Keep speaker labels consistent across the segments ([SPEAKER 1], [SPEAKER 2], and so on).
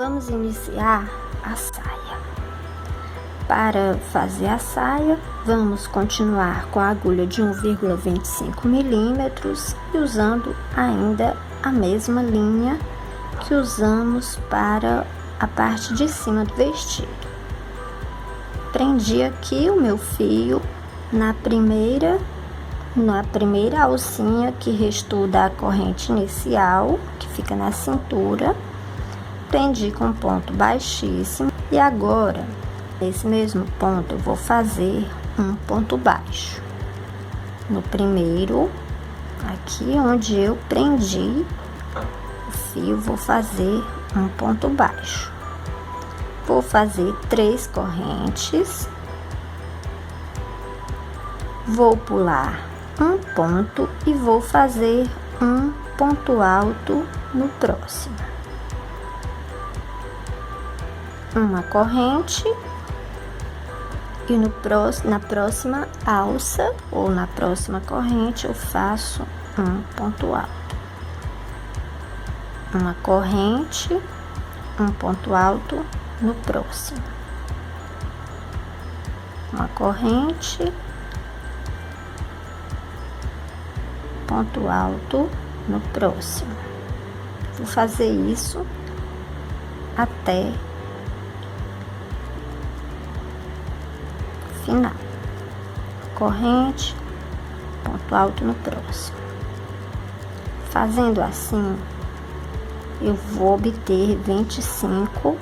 [SPEAKER 1] Vamos iniciar a saia. Para fazer a saia, vamos continuar com a agulha de 1,25 milímetros e usando ainda a mesma linha que usamos para a parte de cima do vestido. Prendi aqui o meu fio na primeira alcinha que restou da corrente inicial, que fica na cintura. Prendi com ponto baixíssimo e agora, nesse mesmo ponto, eu vou fazer um ponto baixo. No primeiro, aqui onde eu prendi o fio, vou fazer um ponto baixo. Vou fazer 3 correntes. Vou pular um ponto e vou fazer um ponto alto no próximo. Uma corrente e na próxima alça ou na próxima corrente eu faço um ponto alto. Uma corrente, um ponto alto no próximo. Uma corrente, ponto alto no próximo. Vou fazer isso até o final. Corrente, ponto alto no próximo. Fazendo assim, eu vou obter 25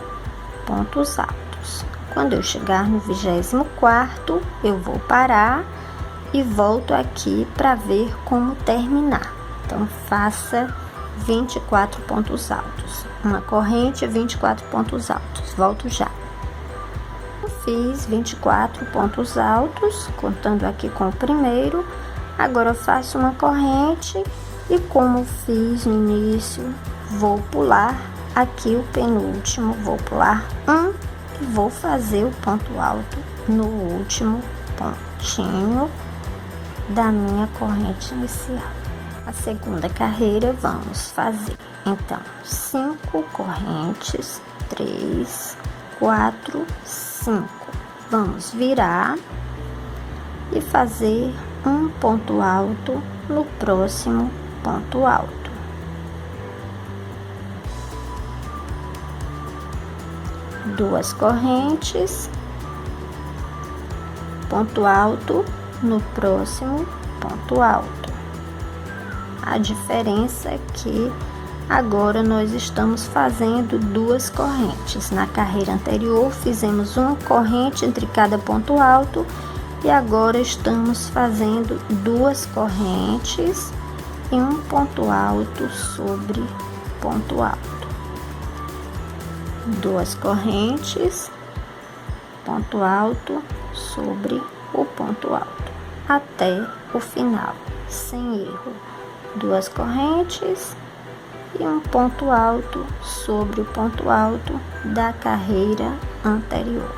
[SPEAKER 1] pontos altos. Quando eu chegar no 24º, eu vou parar e volto aqui para ver como terminar. Então, faça 24 pontos altos. Uma corrente, 24 pontos altos. Volto já. Eu fiz 24 pontos altos, contando aqui com o primeiro. Agora eu faço uma corrente e, como fiz no início, vou pular aqui o penúltimo. Vou pular um e vou fazer o ponto alto no último pontinho da minha corrente inicial. A segunda carreira vamos fazer então 5 correntes, 3, 4, 5. Vamos virar e fazer um ponto alto no próximo ponto alto. Duas correntes, ponto alto no próximo ponto alto. A diferença é que agora nós estamos fazendo 2 correntes. Na carreira anterior fizemos uma corrente entre cada ponto alto e agora estamos fazendo 2 correntes e um ponto alto sobre ponto alto. 2 correntes, ponto alto sobre o ponto alto até o final, sem erro. 2 correntes e um ponto alto sobre o ponto alto da carreira anterior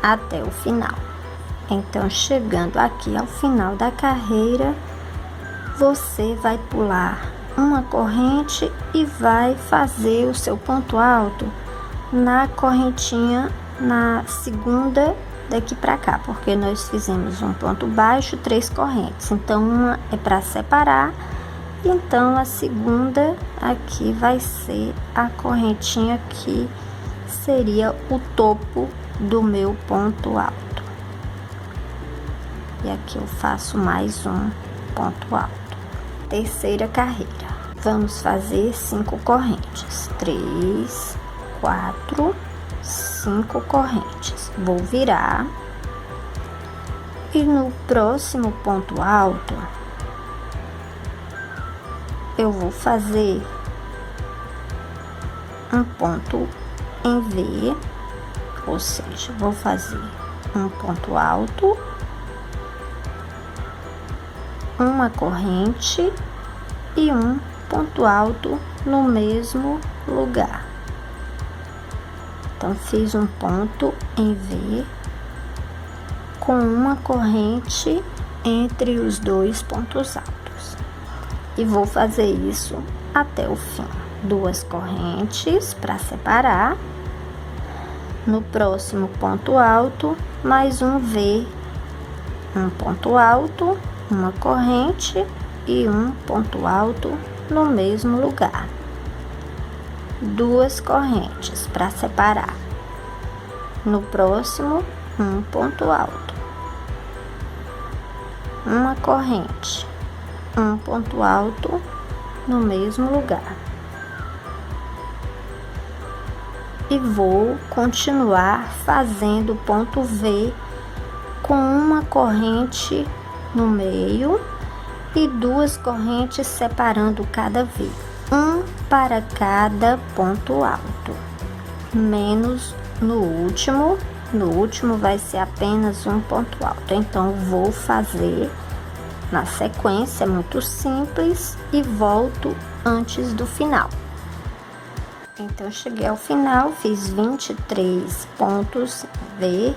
[SPEAKER 1] até o final. Então, chegando aqui ao final da carreira, você vai pular uma corrente e vai fazer o seu ponto alto na correntinha, na segunda daqui para cá, porque nós fizemos um ponto baixo, 3 correntes. Então, uma é para separar, então a segunda aqui vai ser a correntinha que seria o topo do meu ponto alto. E aqui eu faço mais um ponto alto. Terceira carreira, vamos fazer 5 correntes, 3, 4, 5 correntes. Vou virar e no próximo ponto alto eu vou fazer um ponto em V, ou seja, vou fazer um ponto alto, uma corrente e um ponto alto no mesmo lugar. Então, fiz um ponto em V com uma corrente entre os 2 pontos altos. E vou fazer isso até o fim. duas correntes para separar. No próximo ponto alto, mais um V, um ponto alto, uma corrente e um ponto alto no mesmo lugar. Duas correntes para separar. No próximo, um ponto alto, uma corrente, um ponto alto no mesmo lugar. E vou continuar fazendo o ponto V com uma corrente no meio e duas correntes separando cada V, um para cada ponto alto, menos no último. No último vai ser apenas um ponto alto, então vou fazer na sequência, muito simples, e volto antes do final. Então, cheguei ao final, fiz 23 pontos V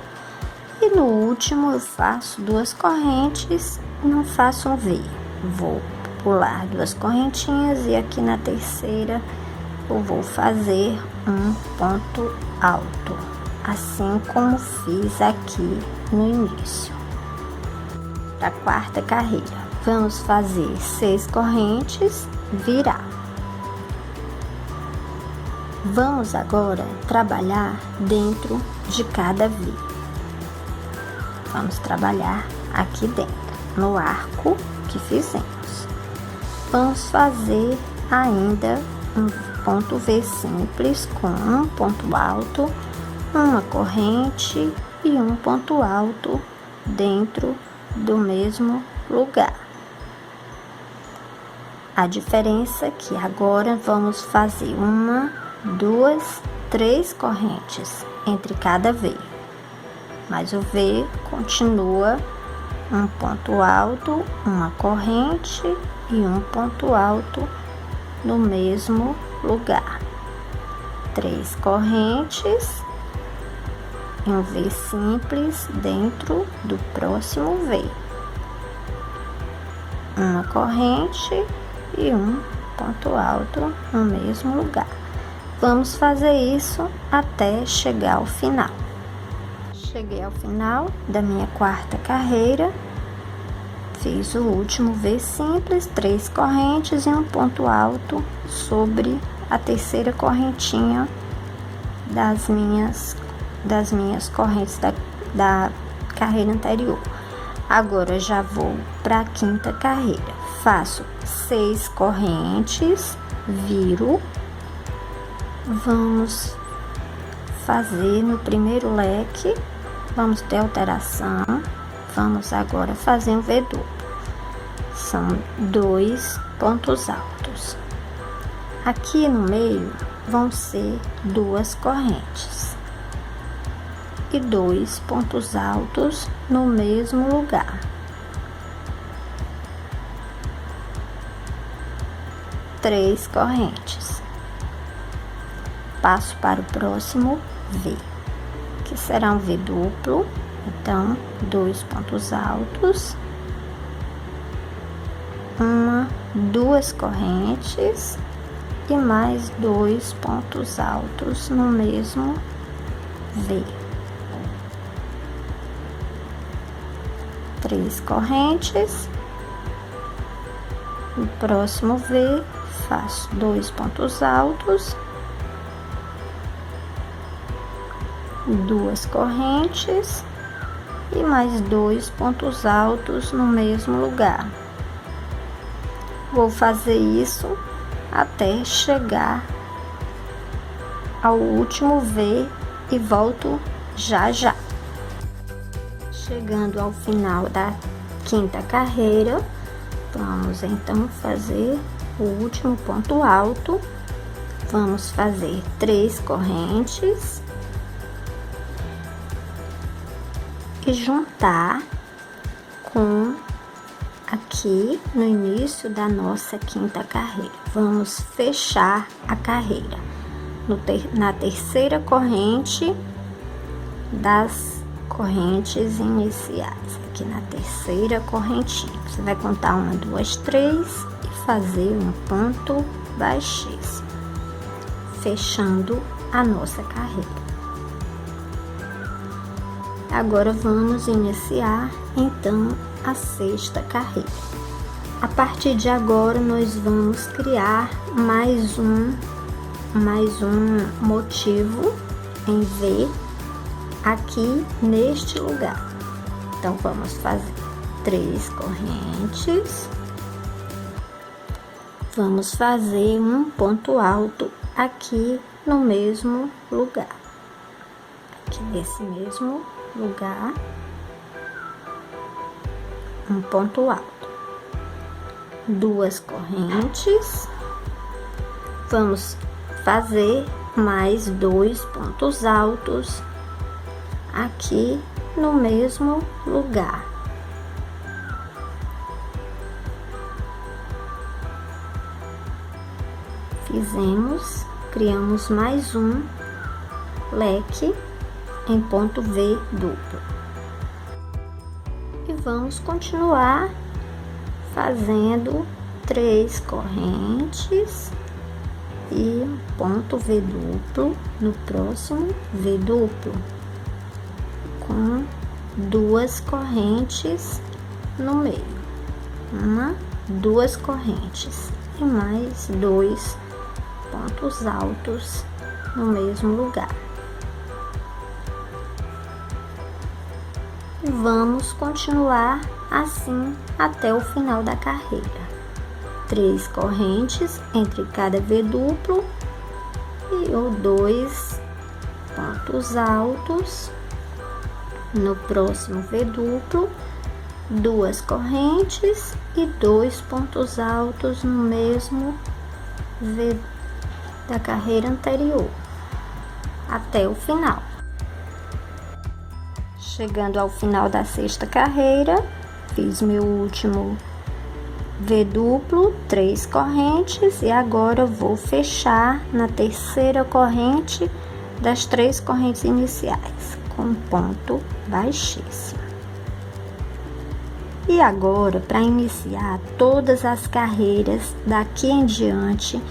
[SPEAKER 1] e no último eu faço duas correntes e não faço um V. Vou pular duas correntinhas e aqui na terceira eu vou fazer um ponto alto, assim como fiz aqui no início. Da quarta carreira, vamos fazer 6 correntes, virar. Vamos agora trabalhar dentro de cada V. Vamos trabalhar aqui dentro, no arco que fizemos. Vamos fazer ainda um ponto V simples com um ponto alto, uma corrente e um ponto alto dentro do mesmo lugar. A diferença é que agora vamos fazer uma, duas, 3 correntes entre cada V, mas o V continua um ponto alto, uma corrente e um ponto alto no mesmo lugar. 3 correntes e um V simples dentro do próximo V, uma corrente e um ponto alto no mesmo lugar. Vamos fazer isso até chegar ao final. Cheguei ao final da minha quarta carreira, fiz o último V simples, 3 correntes e um ponto alto sobre a terceira correntinha das minhas correntes da carreira anterior. Agora já vou para a quinta carreira, faço 6 correntes, viro. Vamos fazer no primeiro leque, vamos ter alteração, vamos agora fazer um V duplo, são 2 pontos altos. Aqui no meio vão ser 2 correntes e 2 pontos altos no mesmo lugar. 3 correntes. Passo para o próximo V, que será um V duplo, então 2 pontos altos, duas correntes e mais 2 pontos altos no mesmo V. 3 correntes. No próximo V, faço 2 pontos altos, 2 correntes e mais 2 pontos altos no mesmo lugar. Vou fazer isso até chegar ao último V e volto já já. Chegando ao final da quinta carreira, vamos então fazer o último ponto alto. Vamos fazer 3 correntes e juntar com aqui no início da nossa quinta carreira. Vamos fechar a carreira na terceira corrente das correntes iniciais. Aqui na terceira correntinha, você vai contar 1, 2, 3 e fazer um ponto baixíssimo. fechando a nossa carreira. Agora vamos iniciar então a sexta carreira. A partir de agora nós vamos criar mais um motivo em V aqui neste lugar. Então vamos fazer 3 correntes. Vamos fazer um ponto alto aqui no mesmo lugar. Aqui nesse mesmo lugar, um ponto alto, 2 correntes. Vamos fazer mais 2 pontos altos aqui no mesmo lugar. Criamos mais um leque em ponto V duplo. E vamos continuar fazendo 3 correntes e um ponto V duplo no próximo V duplo, com 2 correntes no meio. 2 correntes e mais 2 pontos altos no mesmo lugar. E vamos continuar assim até o final da carreira. 3 correntes entre cada V duplo e 2 pontos altos no próximo V duplo, 2 correntes e 2 pontos altos no mesmo V da carreira anterior, até o final. Chegando ao final da sexta carreira, fiz meu último V duplo, 3 correntes, e agora vou fechar na terceira corrente das 3 correntes iniciais, com ponto baixíssimo. E agora, para iniciar todas as carreiras daqui em diante,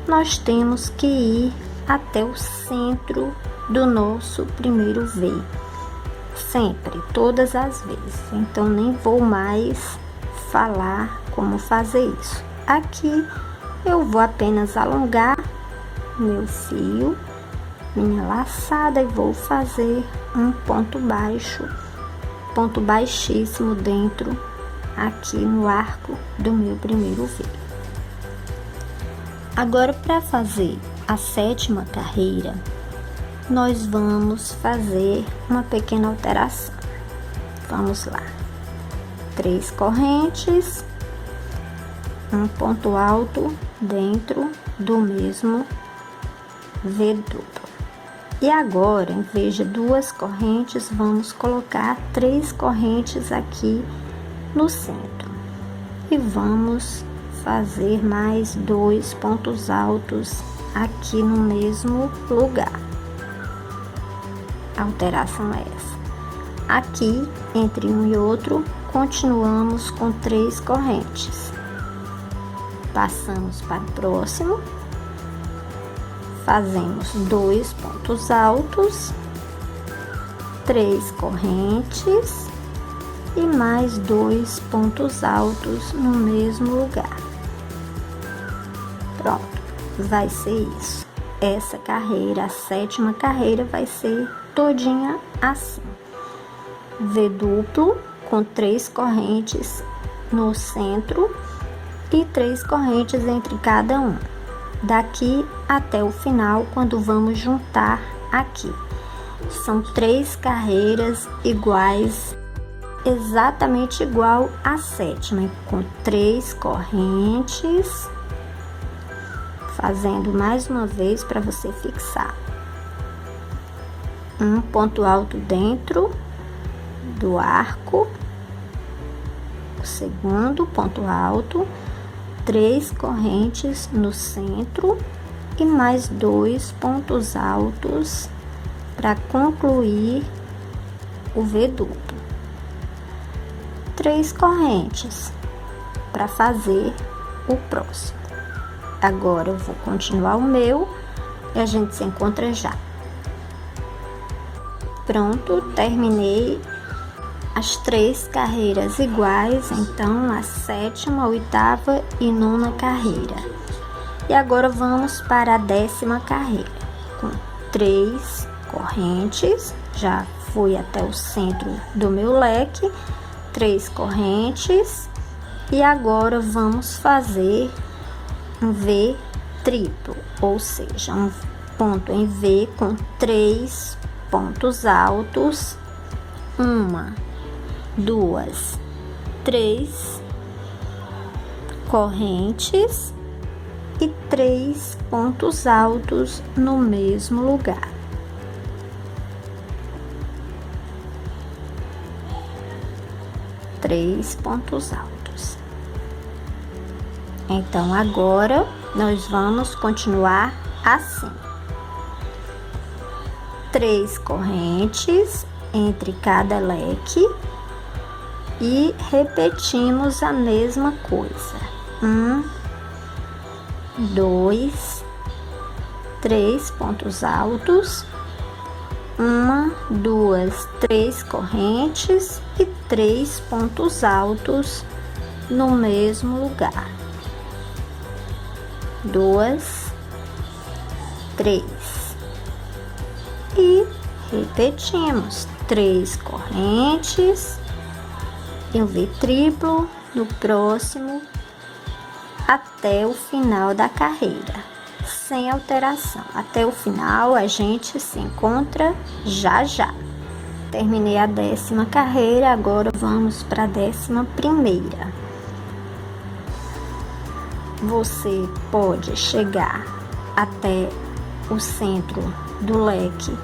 [SPEAKER 1] nós temos que ir até o centro do nosso primeiro V. Sempre, todas as vezes. Então, nem vou mais falar como fazer isso. Aqui, eu vou apenas alongar meu fio, minha laçada, e vou fazer um ponto baixíssimo dentro, aqui no arco do meu primeiro V. Agora, para fazer a sétima carreira, nós vamos fazer uma pequena alteração. Vamos lá. 3 correntes, um ponto alto dentro do mesmo V duplo. E agora, em vez de 2 correntes, vamos colocar 3 correntes aqui no centro. E vamos fazer mais 2 pontos altos aqui no mesmo lugar. A alteração é essa. Aqui, entre um e outro, continuamos com 3 correntes. Passamos para o próximo. Fazemos 2 pontos altos, 3 correntes e mais 2 pontos altos no mesmo lugar. Pronto, vai ser isso. Essa carreira, a sétima carreira, vai ser todinha assim. V duplo com 3 correntes no centro e 3 correntes entre cada um. Daqui até o final, quando vamos juntar aqui. São 3 carreiras iguais, exatamente igual à sétima, com 3 correntes, fazendo mais uma vez para você fixar. Um ponto alto dentro do arco, o segundo ponto alto, 3 correntes no centro e mais 2 pontos altos para concluir o V duplo. 3 correntes para fazer o próximo. Agora eu vou continuar o meu e a gente se encontra já. Pronto, terminei as 3 carreiras iguais, então a 7ª, 8ª e 9ª carreira. E agora vamos para a 10ª carreira, com 3 correntes, já fui até o centro do meu leque, 3 correntes, e agora vamos fazer um V triplo, ou seja, um ponto em V com 3 pontos altos, 1, 2, 3 correntes e 3 pontos altos no mesmo lugar. Três pontos altos. Então agora nós vamos continuar assim. 3 correntes entre cada leque e repetimos a mesma coisa. 1, 2, 3 pontos altos, 1, 2, 3 correntes e 3 pontos altos no mesmo lugar. 2, 3 e repetimos 3 correntes e um V triplo no próximo até o final da carreira, sem alteração. Até o final a gente se encontra já. Terminei a 10ª carreira, agora vamos para a 11ª. Você pode chegar até o centro do leque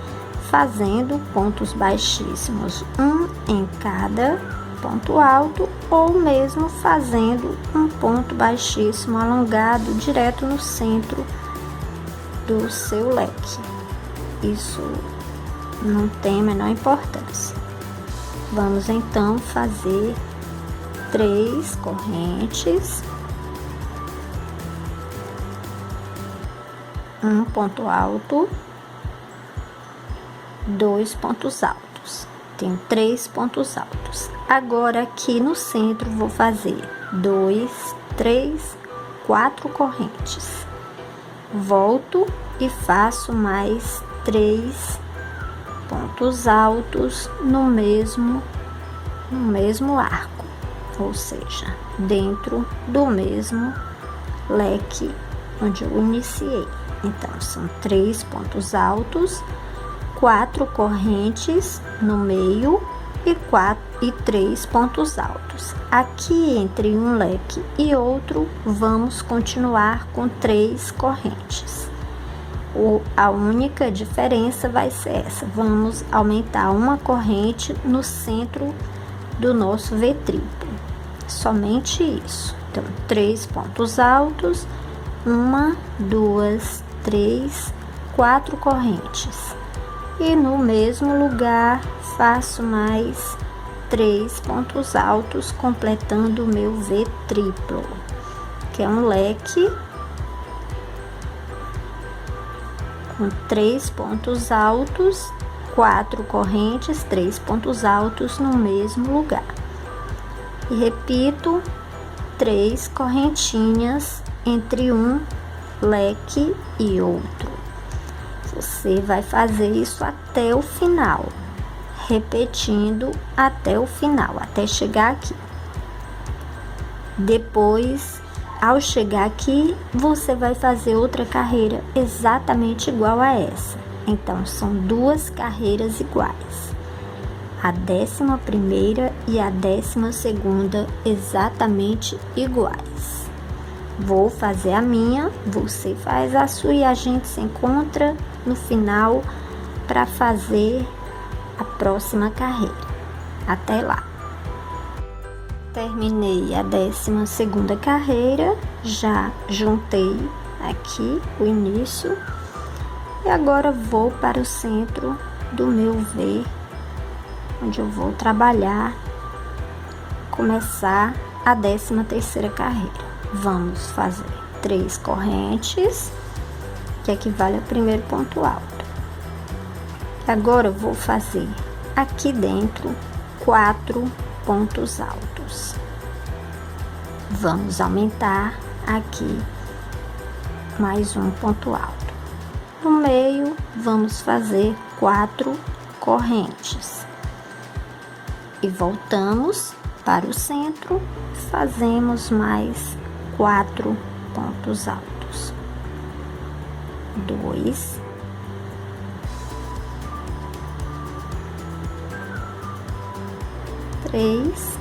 [SPEAKER 1] fazendo pontos baixíssimos, um em cada ponto alto, ou mesmo fazendo um ponto baixíssimo alongado direto no centro do seu leque. Isso não tem a menor importância. Vamos então fazer 3 correntes, um ponto alto, 2 pontos altos. Tenho 3 pontos altos. Agora aqui no centro vou fazer 2, 3, 4 correntes. Volto e faço mais 3 pontos altos no mesmo arco, ou seja, dentro do mesmo leque onde eu iniciei. Então são 3 pontos altos, 4 correntes no meio e 3 pontos altos. Aqui entre um leque e outro vamos continuar com 3 correntes. A única diferença vai ser essa: vamos aumentar uma corrente no centro do nosso V triplo, somente isso. Então 3 pontos altos, 1, 2, 3, 4 correntes. E no mesmo lugar faço mais 3 pontos altos, completando o meu V triplo, que é um leque com 3 pontos altos, 4 correntes, 3 pontos altos no mesmo lugar. E repito 3 correntinhas entre um leque e outro. Você vai fazer isso até o final, repetindo até o final, até chegar aqui. Depois, ao chegar aqui, você vai fazer outra carreira exatamente igual a essa. Então, são 2 carreiras iguais. A 11ª e a 12ª exatamente iguais. Vou fazer a minha, você faz a sua e a gente se encontra no final para fazer a próxima carreira. Até lá! Terminei a 12ª carreira, já juntei aqui o início e agora vou para o centro do meu V, onde eu vou trabalhar, começar a 13ª carreira. Vamos fazer 3 correntes, que equivale ao primeiro ponto alto. Agora eu vou fazer aqui dentro 4 pontos altos. Vamos aumentar aqui mais um ponto alto. No meio, vamos fazer 4 correntes. E voltamos para o centro, fazemos mais 4 pontos altos. 2, 3,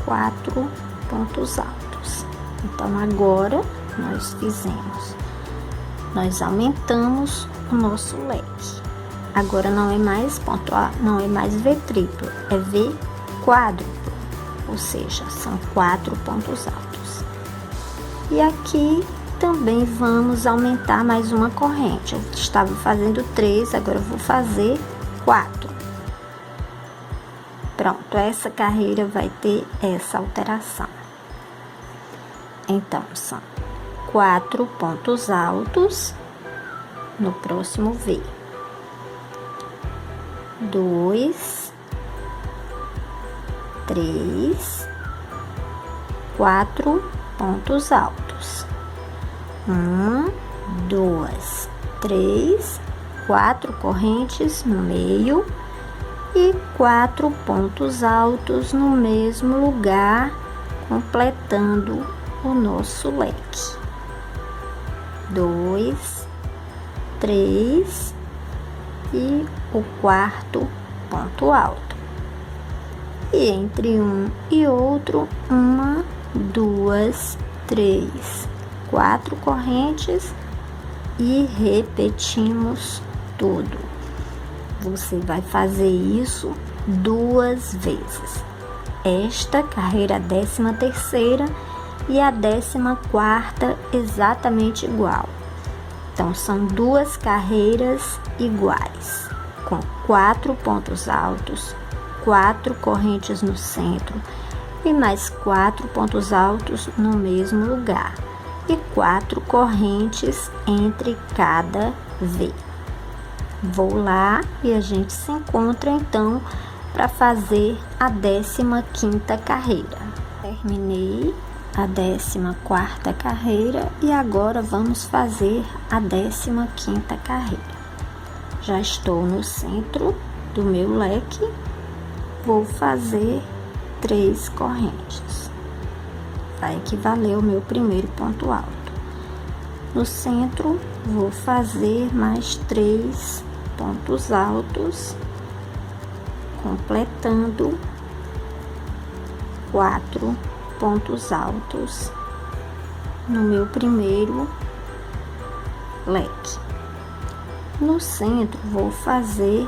[SPEAKER 1] 4 pontos altos. Então agora nós aumentamos o nosso leque. Agora não é mais ponto A, não é mais V triplo, é V quádruplo, ou seja, são 4 pontos altos. E aqui também vamos aumentar mais uma corrente. Eu estava fazendo 3, agora eu vou fazer 4. Pronto, essa carreira vai ter essa alteração. Então, são 4 pontos altos no próximo V. 2, 3, 4 pontos altos. 1, 2, 3, 4 correntes no meio e 4 pontos altos no mesmo lugar, completando o nosso leque. 2, 3 e o quarto ponto alto. E entre um e outro, 1, 2, 3, 4 correntes e repetimos tudo. Você vai fazer isso 2 vezes. Esta carreira, a 13ª e a 14ª exatamente igual. Então, são 2 carreiras iguais, com 4 pontos altos, 4 correntes no centro e mais 4 pontos altos no mesmo lugar e 4 correntes entre cada V. Vou lá e a gente se encontra então para fazer a 15ª carreira. Terminei a 14ª carreira e agora vamos fazer a 15ª carreira. Já estou no centro do meu leque, vou fazer 3 correntes. Vai equivaler ao meu primeiro ponto alto. No centro, vou fazer mais 3 pontos altos, completando 4 pontos altos no meu primeiro leque. No centro, vou fazer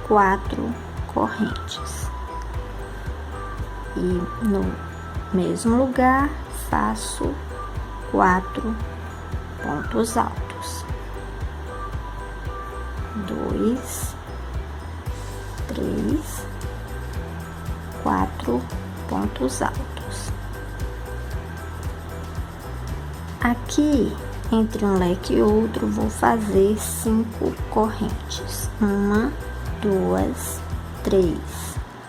[SPEAKER 1] 4 correntes. E no mesmo lugar, faço 4 pontos altos. 2, 3, 4 pontos altos. Aqui, entre um leque e outro, vou fazer 5 correntes. 1, 2, 3,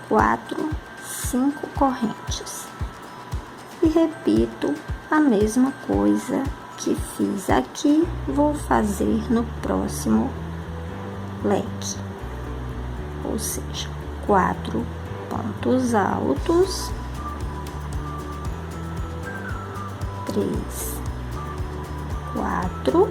[SPEAKER 1] 4, 5 correntes. E repito a mesma coisa que fiz aqui, vou fazer no próximo leque. Ou seja, 4 pontos altos, 3, 4,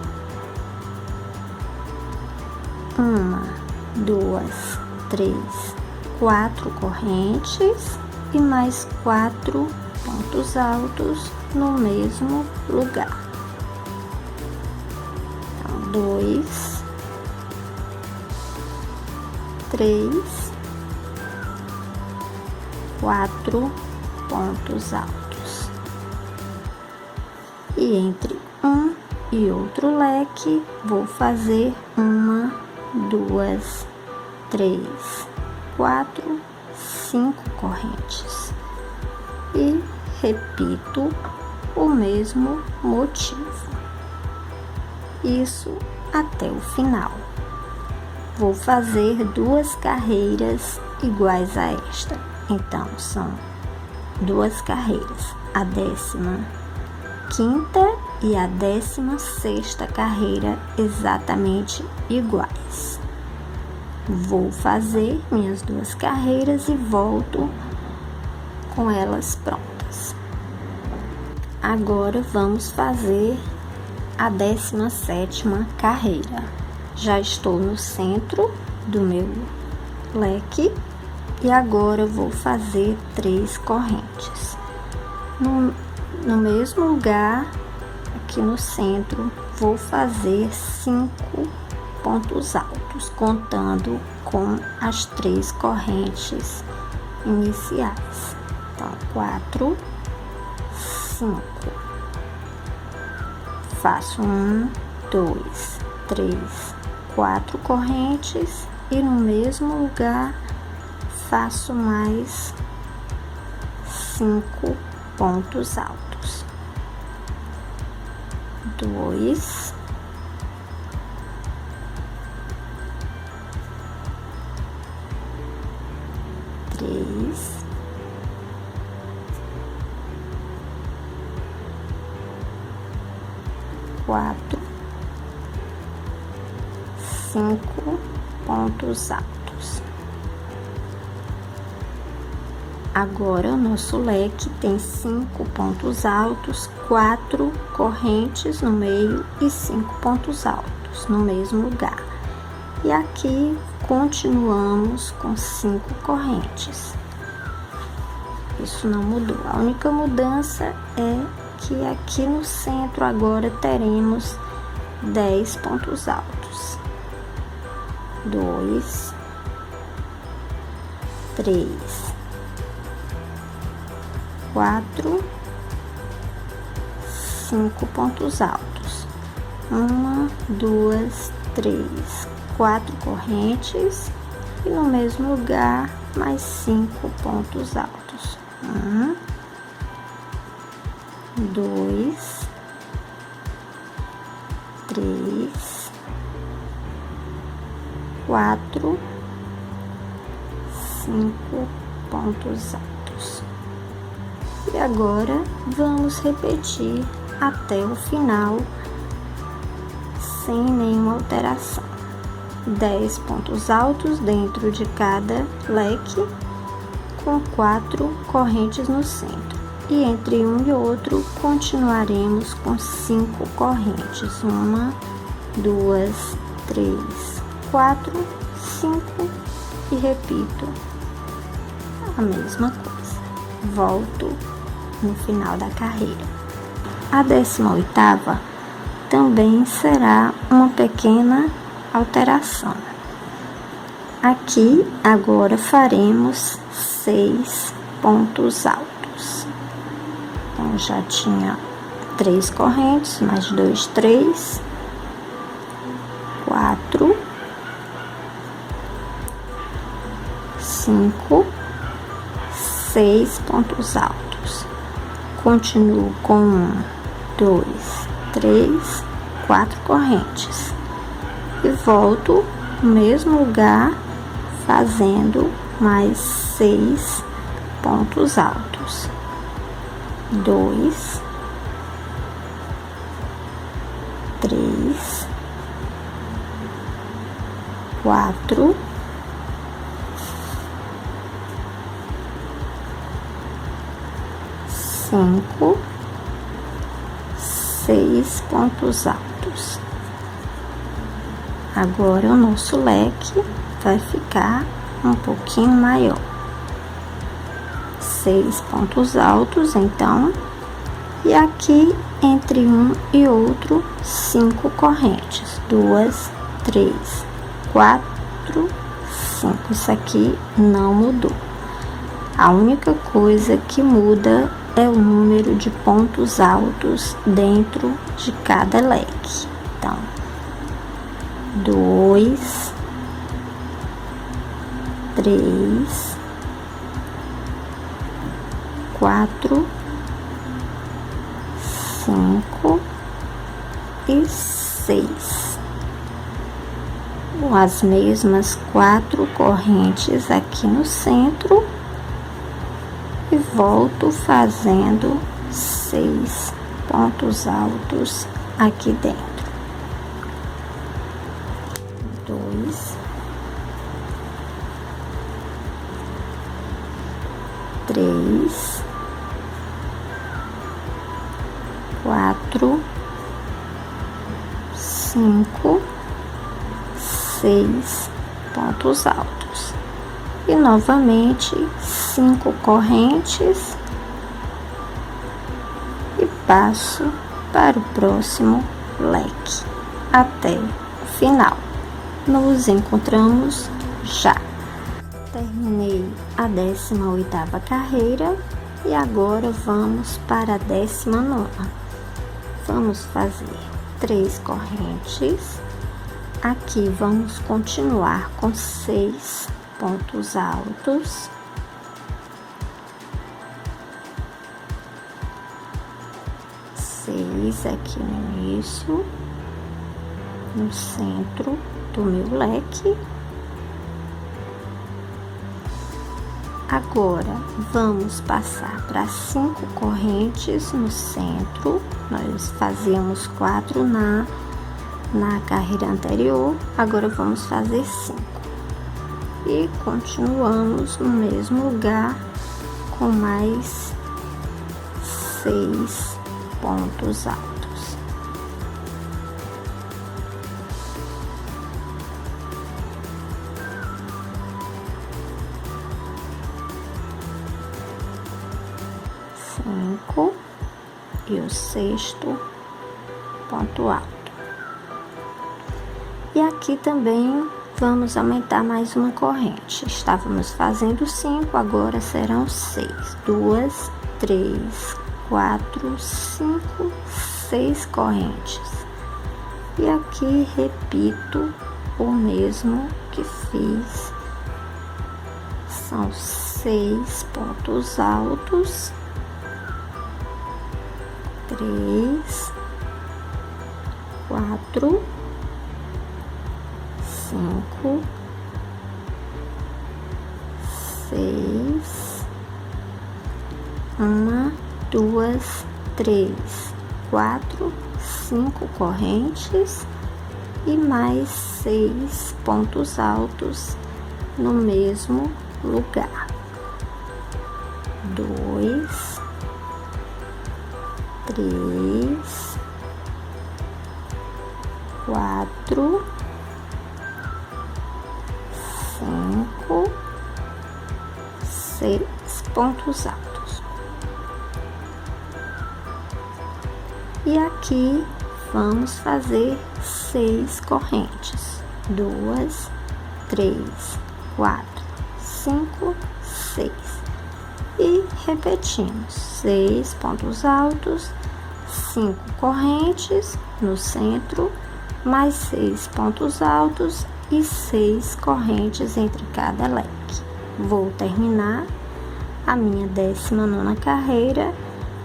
[SPEAKER 1] 1, 2, 3, 4 correntes e mais 4 pontos altos no mesmo lugar. Então, 2, 3, 4 pontos altos. E entre um e outro leque, vou fazer 1, 2, 3, 4, 5 correntes. E repito o mesmo motivo. isso até o final. Vou fazer 2 carreiras iguais a esta. Então, são 2 carreiras, a 15ª e a 16ª carreira exatamente iguais. Vou fazer minhas 2 carreiras e volto com elas prontas. Agora vamos fazer a 17ª carreira. Já estou no centro do meu leque e agora vou fazer 3 correntes. No mesmo lugar, aqui no centro, vou fazer 5 pontos altos, contando com as 3 correntes iniciais. Então, 4, 5. Faço 1, 2, 3, 4 correntes e no mesmo lugar faço mais 5 pontos altos. 2, 3, 4, 5 pontos altos. Agora o nosso leque tem 5 pontos altos, 4 correntes no meio e 5 pontos altos no mesmo lugar. E aqui continuamos com 5 correntes. Isso não mudou. A única mudança é que aqui no centro agora teremos 10 pontos altos. 2, 3, 4, 5 pontos altos. 1, 2, 3, 4 correntes e no mesmo lugar mais 5 pontos altos. 1, 2, 3, 4, 5 pontos altos. E agora vamos repetir até o final sem nenhuma alteração. 10 pontos altos dentro de cada leque, com 4 correntes no centro. E entre um e outro continuaremos com 5 correntes. 1, 2, 3, 4, 5 e repito a mesma coisa. Volto no final da carreira. A 18ª também será uma pequena alteração. Aqui agora faremos 6 pontos altos. Então já tinha 3 correntes, mais 2, 3, 4, 5, 6 pontos altos. Continuo com 1, 2, 3, 4 correntes e volto no mesmo lugar fazendo mais 6 pontos altos. 2, 3, 4, 5, 6 pontos altos. Agora o nosso leque vai ficar um pouquinho maior. 6 pontos altos, então, e aqui entre um e outro 5 correntes. 2, 3, 4, 5. Isso aqui não mudou. A única coisa que muda é o número de pontos altos dentro de cada leque. Então, 2, 3, 4, 5 e 6. As mesmas 4 correntes aqui no centro e volto fazendo 6 pontos altos aqui dentro. 2, 3, 4, 5, 6 pontos altos e novamente 5 correntes e passo para o próximo leque até o final. Nos encontramos já. Terminei a 18ª carreira e agora vamos para a 19ª. Vamos fazer 3 correntes. Aqui vamos continuar com 6 pontos altos. Seis aqui no início, no centro do meu leque. Agora vamos passar para 5 correntes no centro. Nós fazíamos 4 na carreira anterior, agora vamos fazer 5 e continuamos no mesmo lugar com mais 6 pontos altos. Cinco e o 6º ponto alto. E aqui também vamos aumentar mais uma corrente. Estávamos fazendo 5, agora serão 6. 2, 3, 4, 5, 6 correntes. E aqui repito o mesmo que fiz. São 6 pontos altos. 3, 4, 5, 6, 1, 2, 3, 4, 5 correntes e mais 6 pontos altos no mesmo lugar. 2, 3, 4, 5, 6 pontos altos. E aqui vamos fazer 6 correntes. 2, 3, 4, 5, 6. E repetimos 6 pontos altos, 5 correntes no centro, mais 6 pontos altos e 6 correntes entre cada leque. Vou terminar a minha 19ª carreira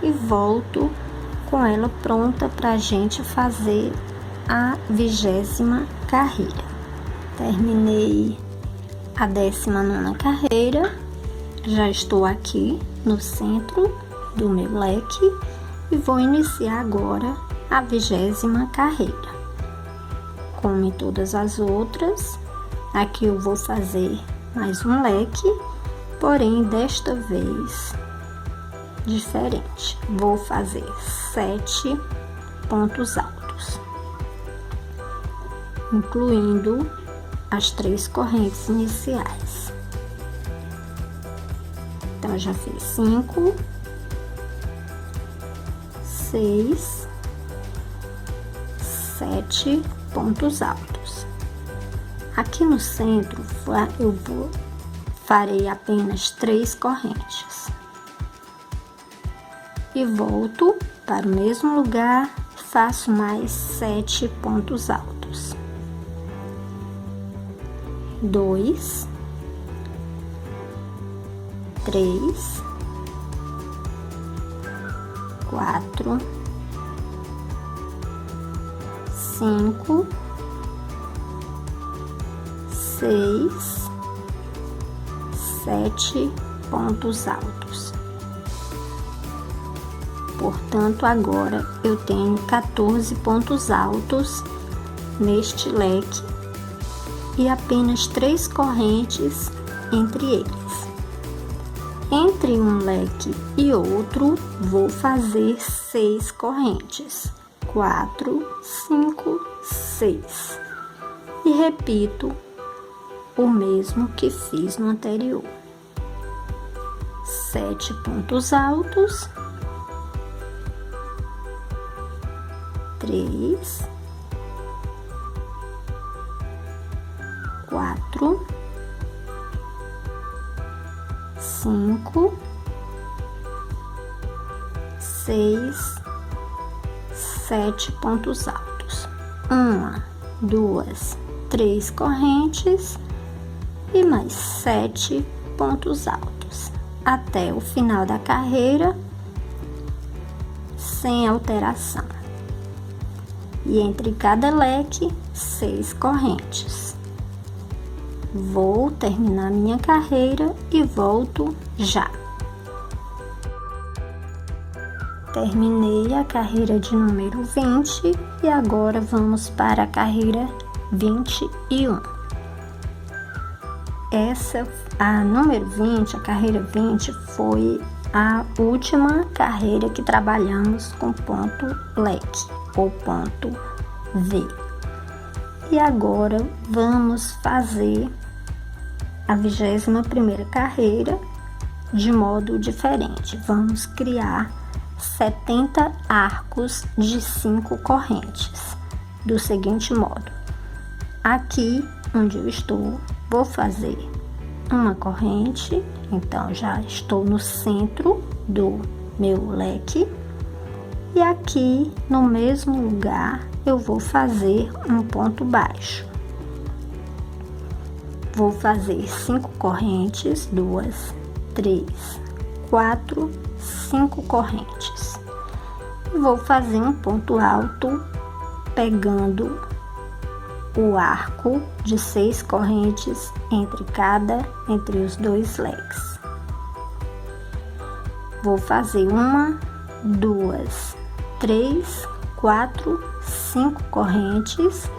[SPEAKER 1] e volto com ela pronta para a gente fazer a 20ª carreira. Terminei a 19ª carreira, já estou aqui no centro do meu leque e vou iniciar agora a 20ª carreira. Como em todas as outras, aqui eu vou fazer mais um leque, porém desta vez diferente. Vou fazer 7 pontos altos, incluindo as 3 correntes iniciais. Então, eu já fiz 5, 6, 7 pontos altos. Aqui no centro farei apenas 3 correntes e volto para o mesmo lugar, faço mais 7 pontos altos. 2, 3, 4, 5, 6, 7 pontos altos. Portanto, agora eu tenho 14 pontos altos neste leque e apenas 3 correntes entre eles. Entre um leque e outro, vou fazer 6 correntes. 4, 5, 6. E repito o mesmo que fiz no anterior. 7 pontos altos. 3, 4, 5, 6, 7 pontos altos. 1, 2, 3 correntes e mais 7 pontos altos até o final da carreira, sem alteração. E entre cada leque, 6 correntes. Vou terminar minha carreira e volto já. Terminei a carreira de número 20 e agora vamos para a carreira 21. A número 20, a carreira 20, foi a última carreira que trabalhamos com ponto leque ou ponto V. E agora vamos fazer a 21ª carreira de modo diferente. Vamos criar 70 arcos de 5 correntes, do seguinte modo. Aqui onde eu estou, vou fazer uma corrente, então já estou no centro do meu leque. E aqui no mesmo lugar eu vou fazer um ponto baixo. Vou fazer 5 correntes, 2, 3, 4, 5 correntes. E vou fazer um ponto alto pegando o arco de 6 correntes entre os 2 leques. Vou fazer 1, 2, 3, 4, 5 correntes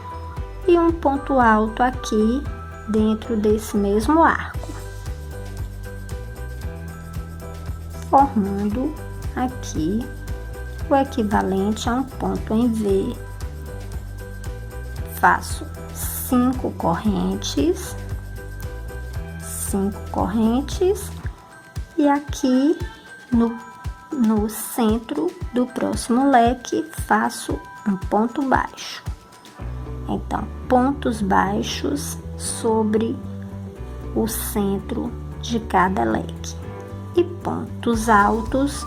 [SPEAKER 1] e um ponto alto aqui dentro desse mesmo arco, formando aqui o equivalente a um ponto em V. Faço 5 correntes, e aqui no centro do próximo leque faço um ponto baixo. Então, pontos baixos sobre o centro de cada leque e pontos altos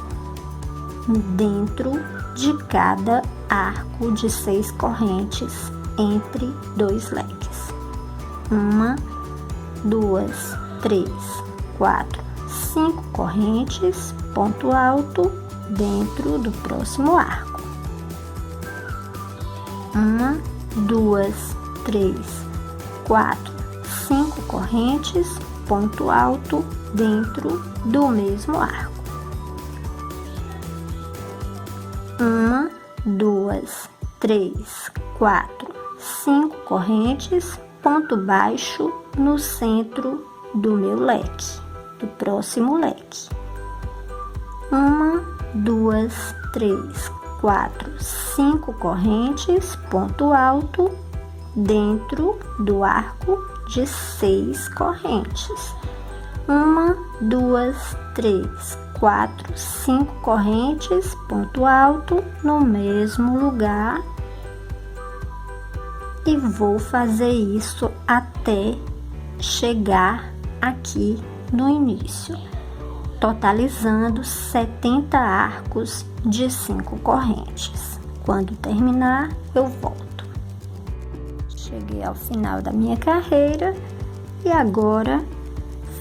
[SPEAKER 1] dentro de cada arco de 6 correntes entre 2 leques. 1, 2, 3, 4, 5 correntes, ponto alto dentro do próximo arco. 1, 2, 3, 4, 5 correntes, ponto alto dentro do mesmo arco. 1, 2, 3, 4, 5 correntes, ponto baixo no centro do meu leque, do próximo leque. 1, 2, 3, 4, 5 correntes, ponto alto dentro do arco de 6 correntes. 1, 2, 3, 4, 5 correntes, ponto alto no mesmo lugar. E vou fazer isso até chegar aqui no início, totalizando 70 arcos de 5 correntes. Quando terminar, eu volto. Cheguei ao final da minha carreira e agora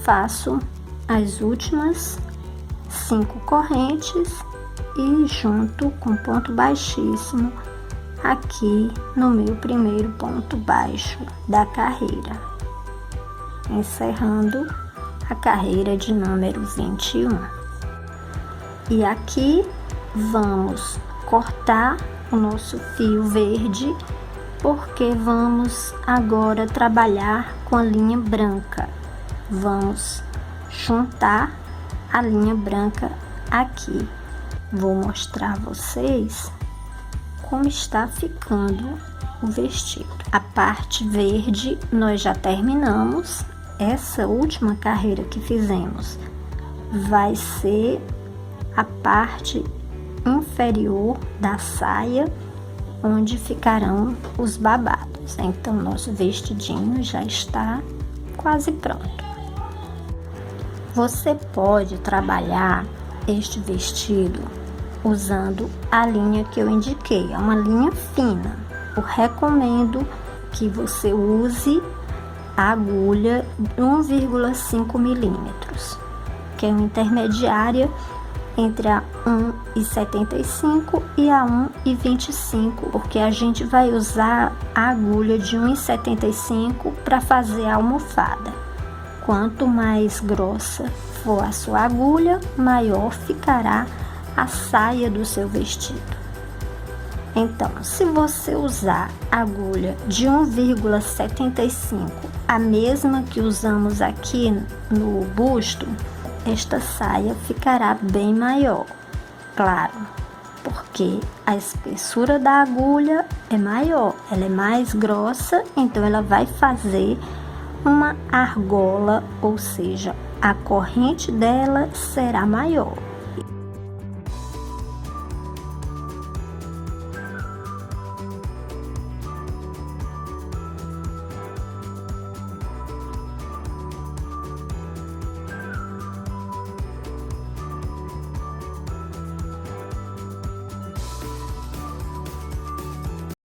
[SPEAKER 1] faço as últimas 5 correntes e junto com ponto baixíssimo aqui no meu primeiro ponto baixo da carreira, encerrando a carreira de número 21. E aqui vamos cortar o nosso fio verde, porque vamos agora trabalhar com a linha branca. Vamos juntar a linha branca aqui. Vou mostrar a vocês como está ficando o vestido. A parte verde nós já terminamos. Essa última carreira que fizemos vai ser a parte inferior da saia, onde ficarão os babados. Então, nosso vestidinho já está quase pronto. Você pode trabalhar este vestido usando a linha que eu indiquei, é uma linha fina. Eu recomendo que você use a agulha 1,5 milímetros, que é uma intermediária entre a 1,75 e a 1,25, porque a gente vai usar a agulha de 1,75 para fazer a almofada. Quanto mais grossa for a sua agulha, maior ficará a saia do seu vestido. Então, se você usar a agulha de 1,75, a mesma que usamos aqui no busto, esta saia ficará bem maior, claro, porque a espessura da agulha é maior, ela é mais grossa, então ela vai fazer uma argola, ou seja, a corrente dela será maior.